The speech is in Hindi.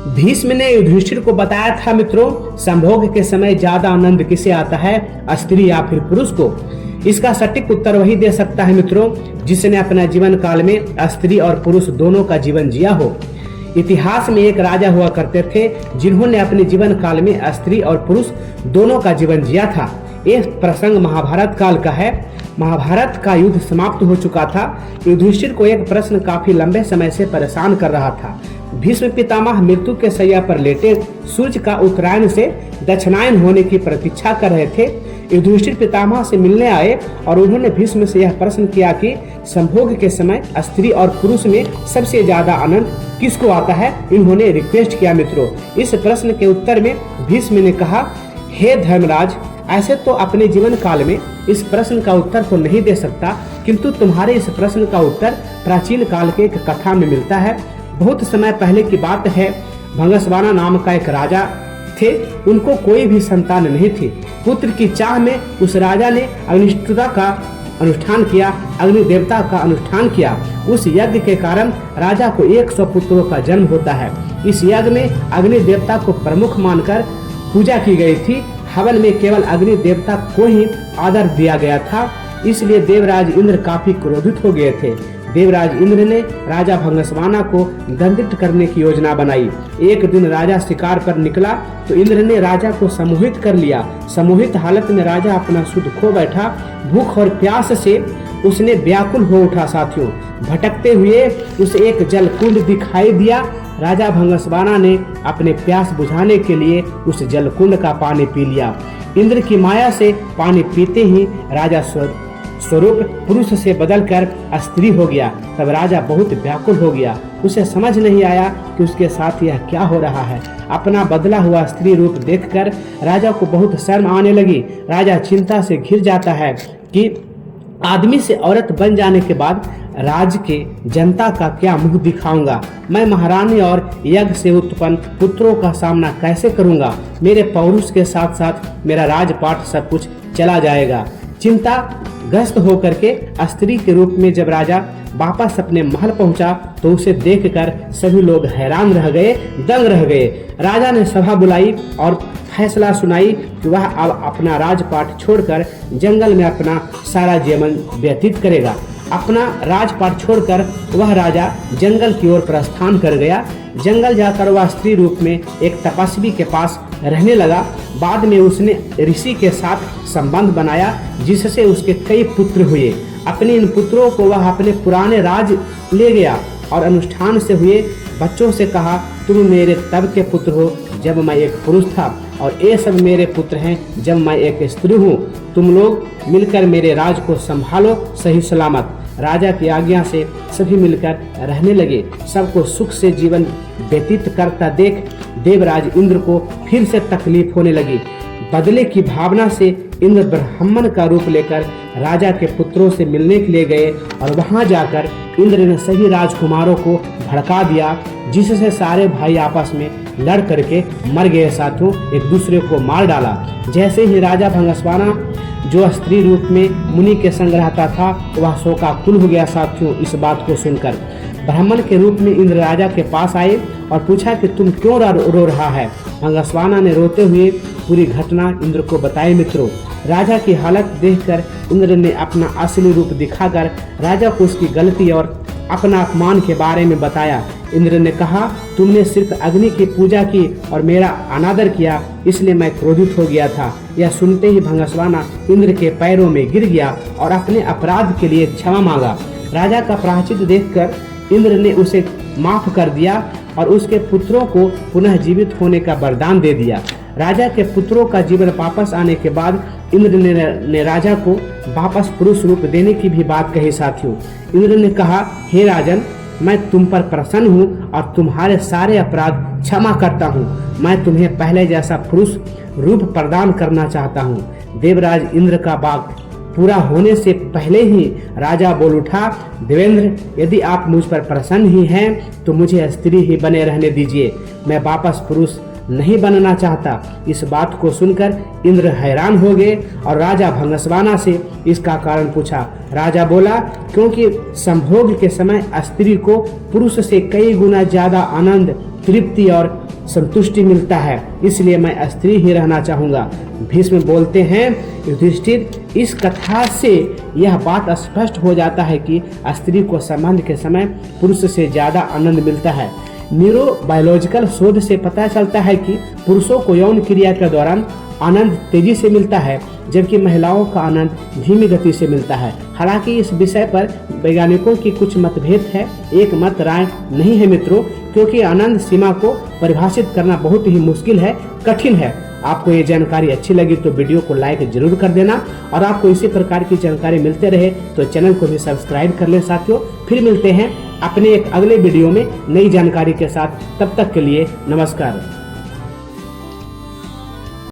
भीष्म ने युधिष्ठिर को बताया था मित्रों, संभोग के समय ज्यादा आनंद किसे आता है, स्त्री या फिर पुरुष को। इसका सटीक उत्तर वही दे सकता है मित्रों जिसने अपने जीवन काल में स्त्री और पुरुष दोनों का जीवन जिया हो। इतिहास में एक राजा हुआ करते थे जिन्होंने अपने जीवन काल में स्त्री और पुरुष दोनों का जीवन जिया था। यह प्रसंग महाभारत काल का है। महाभारत का युद्ध समाप्त हो चुका था। युधिष्ठिर को एक प्रश्न काफी लंबे समय से परेशान कर रहा था। भीष्म पितामह मृत्यु के शैया पर लेटे सूर्य का उत्तरायण से दक्षिणायन होने की प्रतीक्षा कर रहे थे। युधिष्ठिर पितामह से मिलने आए और उन्होंने भीष्म से यह प्रश्न किया कि संभोग के समय स्त्री और पुरुष में सबसे ज्यादा आनंद किसको आता है। इन्होंने रिक्वेस्ट किया मित्रों। इस प्रश्न के उत्तर में भीष्म ने कहा, हे धर्मराज, ऐसे तो अपने जीवन काल में इस प्रश्न का उत्तर तो नहीं दे सकता, किंतु तुम्हारे इस प्रश्न का उत्तर प्राचीन काल के एक कथा में मिलता है। बहुत समय पहले की बात है। भंगस्वाना नाम का एक राजा थे। उनको कोई भी संतान नहीं थी। पुत्र की चाह में उस राजा ने अग्निष्ठता का अनुष्ठान किया, अग्नि देवता का अनुष्ठान किया। उस यज्ञ के कारण राजा को 100 पुत्रों का जन्म होता है। इस यज्ञ में अग्नि देवता को प्रमुख मानकर पूजा की गई थी। हवन में केवल अग्नि देवता को ही आदर दिया गया था, इसलिए देवराज इंद्र काफी क्रोधित हो गए थे। देवराज इंद्र ने राजा भंगस्वाना को दंडित करने की योजना बनाई। एक दिन राजा शिकार पर निकला तो इंद्र ने राजा को सम्मोहित कर लिया। सम्मोहित हालत में राजा अपना सुध खो बैठा। भूख और प्यास से उसने व्याकुल हो उठा। साथियों, भटकते हुए उसे एक जल कुंड दिखाई दिया। राजा भंगस्वाना ने अपने प्यास बुझाने के लिए उस जल कुंड का पानी पी लिया। इंद्र की माया से पानी पीते ही राजा स्वरूप पुरुष से बदलकर स्त्री हो गया। तब राजा बहुत व्याकुल हो गया। उसे समझ नहीं आया कि उसके साथ यह क्या हो रहा है। अपना बदला हुआ स्त्री रूप देखकर राजा को बहुत शर्म आने लगी। राजा चिंता से घिर जाता है कि आदमी से औरत बन जाने के बाद राज्य के जनता का क्या मुंह दिखाऊंगा। मैं महारानी और यज्ञ से उत्पन्न पुत्रों का सामना कैसे करूंगा। मेरे पौरुष के साथ साथ मेरा राजपाट सब कुछ चला जाएगा। चिंता ग्रस्त होकर के स्त्री के रूप में जब राजा वापस अपने महल पहुंचा तो उसे देखकर सभी लोग हैरान रह गए, दंग रह गए। राजा ने सभा बुलाई और फैसला सुनाई कि वह अब अपना राजपाट छोड़कर जंगल में अपना सारा जीवन व्यतीत करेगा। अपना राजपाट छोड़कर वह राजा जंगल की ओर प्रस्थान कर गया। जंगल जाकर वह स्त्री रूप में एक तपस्वी के पास रहने लगा। बाद में उसने ऋषि के साथ संबंध बनाया जिससे उसके कई पुत्र हुए। अपने इन पुत्रों को वह अपने पुराने राज ले गया और अनुष्ठान से हुए बच्चों से कहा, तुम मेरे तब के पुत्र हो जब मैं एक पुरुष था और ये सब मेरे पुत्र हैं जब मैं एक स्त्री हूँ। तुम लोग मिलकर मेरे राज को संभालो सही सलामत। राजा की आज्ञा से सभी मिलकर रहने लगे। सबको सुख से जीवन व्यतीत करता देख देवराज इंद्र को फिर से तकलीफ होने लगी। बदले की भावना से इंद्र ब्राह्मण का रूप लेकर राजा के पुत्रों से मिलने के लिए गए और वहां जाकर इंद्र ने सभी राजकुमारों को भड़का दिया जिससे सारे भाई आपस में लड़ करके मर गए। साथियों, एक दूसरे को मार डाला। जैसे ही राजा भंगस्वाना जो स्त्री रूप में मुनि के संग रहता था वह शोकाकुल हो गया। साथियों, इस बात को सुनकर ब्राह्मण के रूप में इंद्र राजा के पास आए और पूछा कि तुम क्यों रो रहा है। भंगस्वाना ने रोते हुए पूरी घटना इंद्र को बताई। मित्रों, राजा की हालत देखकर इंद्र ने अपना असली रूप दिखाकर राजा को उसकी गलती और अपना अपमान के बारे में बताया। इंद्र ने कहा, तुमने सिर्फ अग्नि की पूजा की और मेरा अनादर किया, इसलिए मैं क्रोधित हो गया था। यह सुनते ही भंगस्वाना इंद्र के पैरों में गिर गया और अपने अपराध के लिए क्षमा मांगा। राजा का प्रायश्चित देखकर इंद्र ने उसे माफ कर दिया और उसके पुत्रों को पुनः जीवित होने का वरदान दे दिया। राजा के पुत्रों का जीवन वापस आने के बाद इंद्र ने राजा को वापस पुरुष रूप देने की भी बात कही। साथियों, इंद्र ने कहा, हे राजन, मैं तुम पर प्रसन्न हूँ और तुम्हारे सारे अपराध क्षमा करता हूँ। मैं तुम्हें पहले जैसा पुरुष रूप प्रदान करना चाहता हूँ। देवराज इंद्र का बात पूरा होने से पहले ही राजा बोल उठा, देवेंद्र, यदि आप मुझ पर प्रसन्न ही हैं तो मुझे स्त्री ही बने रहने दीजिए। मैं वापस पुरुष नहीं बनना चाहता। इस बात को सुनकर इंद्र हैरान हो गए और राजा भंगस्वाना से इसका कारण पूछा। राजा बोला, क्योंकि संभोग के समय स्त्री को पुरुष से कई गुना ज्यादा आनंद तृप्ति और संतुष्टि मिलता है, इसलिए मैं स्त्री ही रहना चाहूँगा। भीष्म बोलते हैं, युधिष्ठिर, इस कथा से यह बात स्पष्ट हो जाता है कि स्त्री को संबंध के समय पुरुष से ज़्यादा आनंद मिलता है। न्यूरोबायोलॉजिकल शोध से पता चलता है कि पुरुषों को यौन क्रिया के दौरान आनंद तेजी से मिलता है, जबकि महिलाओं का आनंद धीमी गति से मिलता है। हालांकि इस विषय पर वैज्ञानिकों की कुछ मतभेद है, एक मत राय नहीं है मित्रों, क्योंकि आनंद सीमा को परिभाषित करना बहुत ही मुश्किल है, कठिन है। आपको ये जानकारी अच्छी लगी तो वीडियो को लाइक जरूर कर देना, और आपको इसी प्रकार की जानकारी मिलते रहे तो चैनल को भी सब्सक्राइब कर लें साथियों। फिर मिलते हैं अपने एक अगले वीडियो में नई जानकारी के साथ, तब तक के लिए नमस्कार।